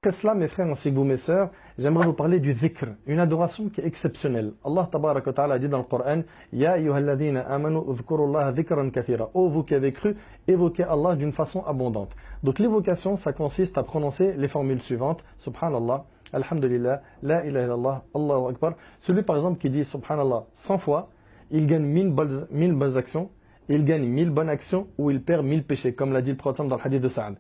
Après cela, mes frères ainsi que vous, mes sœurs, j'aimerais vous parler du dhikr, une adoration qui est exceptionnelle. Allah tabarak wa ta'ala dit dans le Coran, Ya ayyuhalladhina amanu udhkurullaha dhikran kathira. Ô vous qui avez cru, évoquez Allah d'une façon abondante. Donc l'évocation, ça consiste à prononcer les formules suivantes. Subhanallah, Alhamdulillah, La ilaha illallah, Allahu Akbar. Celui par exemple qui dit Subhanallah 100 fois, il gagne 1000 bonnes actions, il gagne 1000 bonnes actions ou il perd 1000 péchés, comme l'a dit le prophète dans le hadith de Sa'ad.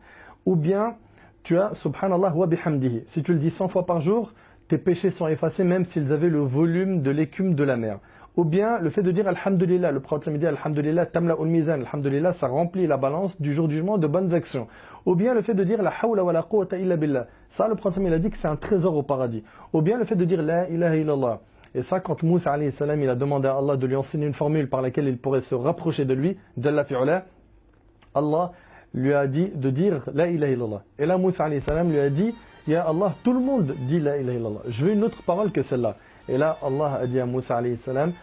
Ou bien, tu as Subhanallah wa bihamdihi. Si tu le dis 100 fois par jour, tes péchés sont effacés même s'ils avaient le volume de l'écume de la mer. Ou bien le fait de dire Alhamdulillah, le prophète dit Alhamdulillah, tamla ul mizan, Alhamdulillah, ça remplit la balance du jour du jugement de bonnes actions. Ou bien le fait de dire La hawla wa la quwwata illa billah. Ça, le prophète il a dit que c'est un trésor au paradis. Ou bien le fait de dire La ilaha illallah. Et ça, quand Moussa alayhi salam, il a demandé à Allah de lui enseigner une formule par laquelle il pourrait se rapprocher de lui, Jalla fi'ula, Allah lui a dit de dire La ilaha illallah. Et là, Moussa alayhi salam lui a dit Ya Allah, tout le monde dit La ilaha illallah. Je veux une autre parole que celle-là. Et là, Allah a dit à Moussa alayhi salam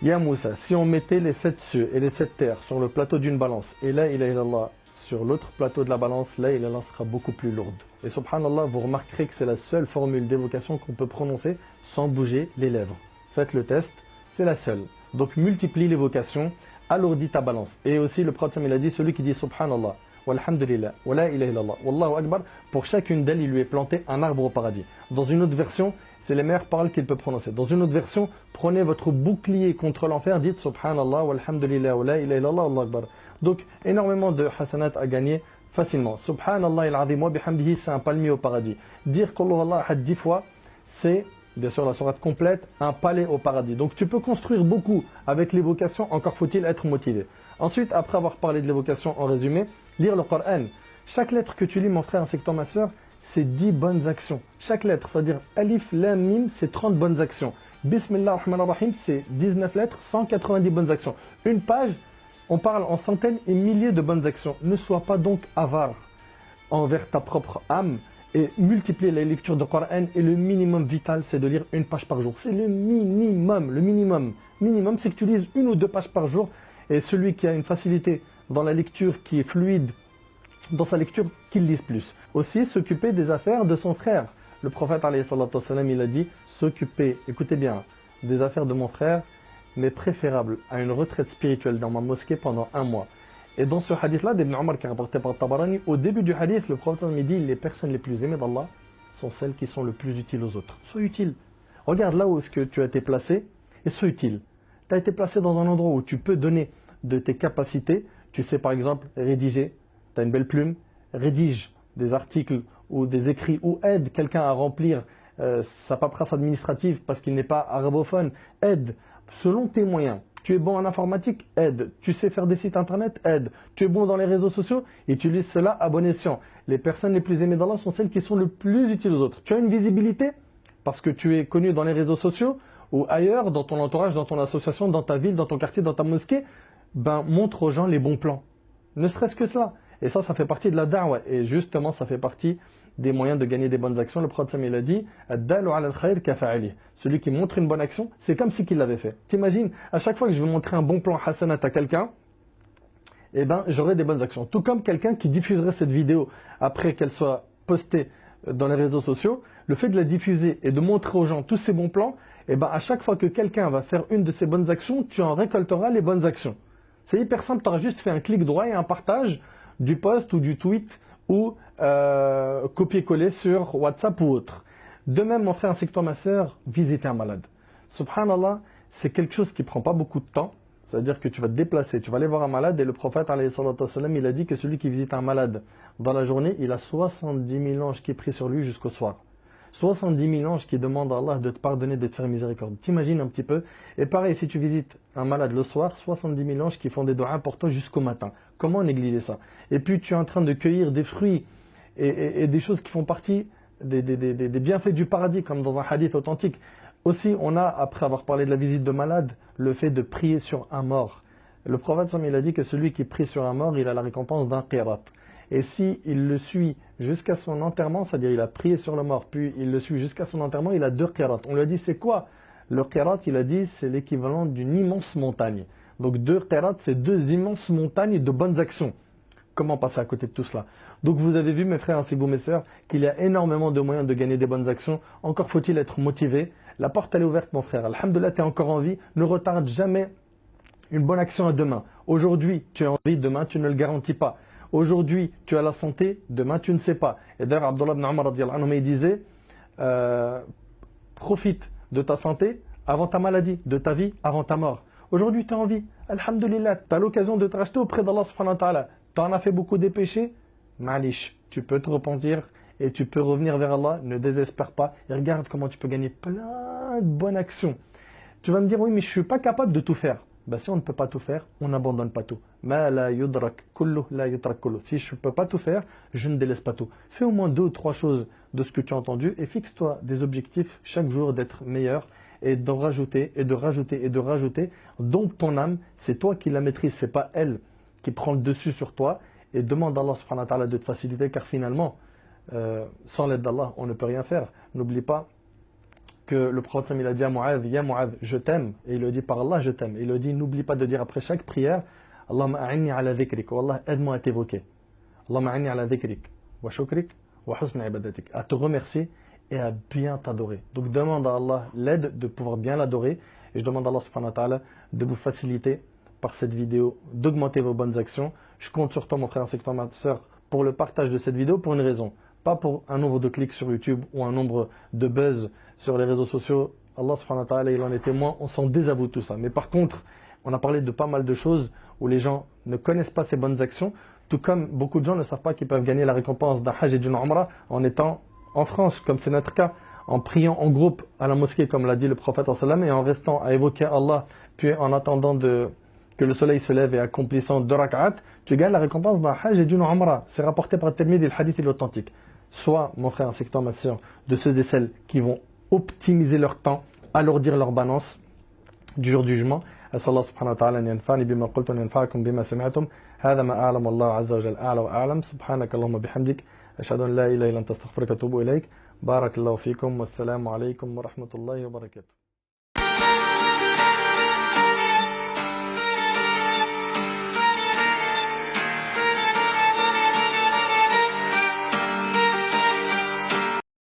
Ya Moussa, si on mettait les 7 cieux et les 7 terres sur le plateau d'une balance et La ilaha illallah sur l'autre plateau de la balance, La ilaha illallah sera beaucoup plus lourde. Et subhanallah, vous remarquerez que c'est la seule formule d'évocation qu'on peut prononcer sans bouger les lèvres. Faites le test, c'est la seule. Donc multiplie l'évocation, alourdis ta balance. Et aussi le prophète il a dit, celui qui dit subhanallah, walhamdulillah, wa la ilaha illallah, wallahu akbar, pour chacune d'elles il lui est planté un arbre au paradis. Dans une autre version, c'est les meilleures paroles qu'il peut prononcer. Dans une autre version, prenez votre bouclier contre l'enfer, dites subhanallah, walhamdulillah, wa la ilaha illallah, wallahu akbar. Donc énormément de hasanat à gagner facilement. Subhanallah il-azim wa bihamdihi, c'est un palmier au paradis. Dire Qul huwallahu ahad 10 fois, c'est bien sûr la sourate complète, un palais au paradis. Donc tu peux construire beaucoup avec l'évocation, encore faut-il être motivé. Ensuite, après avoir parlé de l'évocation en résumé, lire le Coran. Chaque lettre que tu lis, mon frère ainsi que toi, ma soeur, c'est 10 bonnes actions. Chaque lettre, c'est-à-dire Alif, Lam, Mim, c'est 30 bonnes actions. Bismillah ar-Rahman ar-Rahim, c'est 19 lettres, 190 bonnes actions. Une page, on parle en centaines et milliers de bonnes actions. Ne sois pas donc avare envers ta propre âme et multiplier la lecture du Coran. Et le minimum vital, c'est de lire une page par jour. C'est le minimum. Le minimum, c'est que tu lises 1 ou 2 pages par jour. Et celui qui a une facilité dans la lecture, qui est fluide dans sa lecture, qu'il lise plus. Aussi, s'occuper des affaires de son frère. Le prophète, alayhi salatu wassalam, il a dit, s'occuper, écoutez bien, des affaires de mon frère, mais préférable à une retraite spirituelle dans ma mosquée pendant 1 mois. Et dans ce hadith-là, d'Ibn Omar qui est rapporté par Tabarani, au début du hadith, le prophète me dit, les personnes les plus aimées d'Allah sont celles qui sont le plus utiles aux autres. Sois utile. Regarde là où est-ce que tu as été placé et sois utile. Tu as été placé dans un endroit où tu peux donner de tes capacités. Tu sais par exemple rédiger, tu as une belle plume, rédige des articles ou des écrits ou aide quelqu'un à remplir sa paperasse administrative parce qu'il n'est pas arabophone, aide selon tes moyens. Tu es bon en informatique, aide. Tu sais faire des sites internet, aide. Tu es bon dans les réseaux sociaux, utilise cela à bon escient. Les personnes les plus aimées d'Allah sont celles qui sont le plus utiles aux autres. Tu as une visibilité parce que tu es connu dans les réseaux sociaux ou ailleurs, dans ton entourage, dans ton association, dans ta ville, dans ton quartier, dans ta mosquée. Ben, montre aux gens les bons plans. Ne serait-ce que cela. Et ça fait partie de la da'wa. Et justement, ça fait partie des moyens de gagner des bonnes actions. Le prophète il a dit Ad-dalu ala al-khayr kafa'ili. Celui qui montre une bonne action, c'est comme si qu'il l'avait fait. T'imagines, à chaque fois que je vais montrer un bon plan hasanat à quelqu'un, eh ben, j'aurai des bonnes actions. Tout comme quelqu'un qui diffuserait cette vidéo après qu'elle soit postée dans les réseaux sociaux, le fait de la diffuser et de montrer aux gens tous ces bons plans, eh ben, à chaque fois que quelqu'un va faire une de ces bonnes actions, tu en récolteras les bonnes actions. C'est hyper simple, tu auras juste fait un clic droit et un partage du post ou du tweet ou copier-coller sur WhatsApp ou autre. De même, mon frère ainsi que toi, ma soeur, visiter un malade. Subhanallah, c'est quelque chose qui ne prend pas beaucoup de temps. C'est-à-dire que tu vas te déplacer, tu vas aller voir un malade et le prophète, alayhi salatu wassalam, il a dit que celui qui visite un malade dans la journée, il a 70 000 anges qui prient sur lui jusqu'au soir. 70 000 anges qui demandent à Allah de te pardonner, de te faire miséricorde. T'imagines un petit peu. Et pareil, si tu visites un malade le soir, 70 000 anges qui font des doigts importants jusqu'au matin. Comment négliger ça? Et puis tu es en train de cueillir des fruits et des choses qui font partie des bienfaits du paradis, comme dans un hadith authentique. Aussi, on a, après avoir parlé de la visite de malade, le fait de prier sur un mort. Le prophète, il a dit que celui qui prie sur un mort, il a la récompense d'un qirat. Et si il le suit jusqu'à son enterrement, c'est-à-dire il a prié sur le mort, puis il le suit jusqu'à son enterrement, il a 2 qirats. On lui a dit, c'est quoi le qirat? Il a dit, c'est l'équivalent d'une immense montagne. Donc 2 qirats, c'est 2 immenses montagnes de bonnes actions. comment passer à côté de tout cela? Donc vous avez vu mes frères ainsi que vous mes sœurs qu'il y a énormément de moyens de gagner des bonnes actions. Encore faut-il être motivé. La porte elle est ouverte mon frère. Alhamdoulilah, tu es encore en vie. Ne retarde jamais une bonne action à demain. Aujourd'hui, tu es en vie, demain, tu ne le garantis pas. Aujourd'hui, tu as la santé, demain, tu ne sais pas. Et d'ailleurs, Abdullah ibn Umar radiallahu anhu, il disait profite de ta santé avant ta maladie, de ta vie avant ta mort. Aujourd'hui, tu es en vie. Alhamdulillah, tu as l'occasion de te racheter auprès d'Allah subhanahu wa ta'ala. Tu en as fait beaucoup des péchés. Malish, tu peux te repentir et tu peux revenir vers Allah. Ne désespère pas. Et regarde comment tu peux gagner plein de bonnes actions. Tu vas me dire, oui, mais je ne suis pas capable de tout faire. Ben, si on ne peut pas tout faire, on n'abandonne pas tout. Ma la yudrak kullu, la yutrak kullu. Si je ne peux pas tout faire, je ne délaisse pas tout. Fais au moins 2 ou 3 choses de ce que tu as entendu et fixe-toi des objectifs chaque jour d'être meilleur et d'en rajouter et de rajouter et de rajouter. Donc ton âme, c'est toi qui la maîtrise, c'est pas elle qui prend le dessus sur toi. Et demande à Allah subhanahu wa ta'ala de te faciliter car finalement, sans l'aide d'Allah, on ne peut rien faire. N'oublie pas que le prophète il a dit à Mu'adh, Ya Mu'adh, je t'aime. Et il le dit par Allah, je t'aime. Il le dit, n'oublie pas de dire après chaque prière, Allahumma a'inni ala dhikrik. Oh Allah, aide-moi à t'évoquer. Allahumma a'inni ala dhikrik. Wa shukrik. Wa husna ibadatik. À te remercier et à bien t'adorer. Donc demande à Allah l'aide de pouvoir bien l'adorer. Et je demande à Allah subhanahu wa ta'ala de vous faciliter par cette vidéo, d'augmenter vos bonnes actions. Je compte sur toi mon frère ainsi que toi ma soeur pour le partage de cette vidéo pour une raison. Pas pour un nombre de clics sur YouTube ou un nombre de buzz sur les réseaux sociaux. Allah subhanahu wa ta'ala, il en est témoin, on s'en désavoue tout ça. Mais par contre, on a parlé de pas mal de choses où les gens ne connaissent pas ces bonnes actions, tout comme beaucoup de gens ne savent pas qu'ils peuvent gagner la récompense d'un Hajj et d'une Umrah en étant en France, comme c'est notre cas, en priant en groupe à la mosquée, comme l'a dit le prophète sallam, et en restant à évoquer Allah, puis en attendant que le soleil se lève et accomplissant 2 rak'at, tu gagnes la récompense d'un Hajj et d'une Umrah. C'est rapporté par Tirmidhi et le hadith est authentique. Soit, mon frère ainsi que toi, ma soeur, de ceux et celles qui vont optimiser leur temps, alourdir leur balance du jour du jugement. أسأل الله سبحانه وتعالى أن ينفعني بما قلت وأن ينفعكم بما سمعتم هذا ما أعلم والله عز وجل أعلى وأعلم سبحانك اللهم بحمدك أشهد أن لا إله إلا أنت أستغفرك وأتوب إليك بارك الله فيكم والسلام عليكم ورحمة الله وبركاته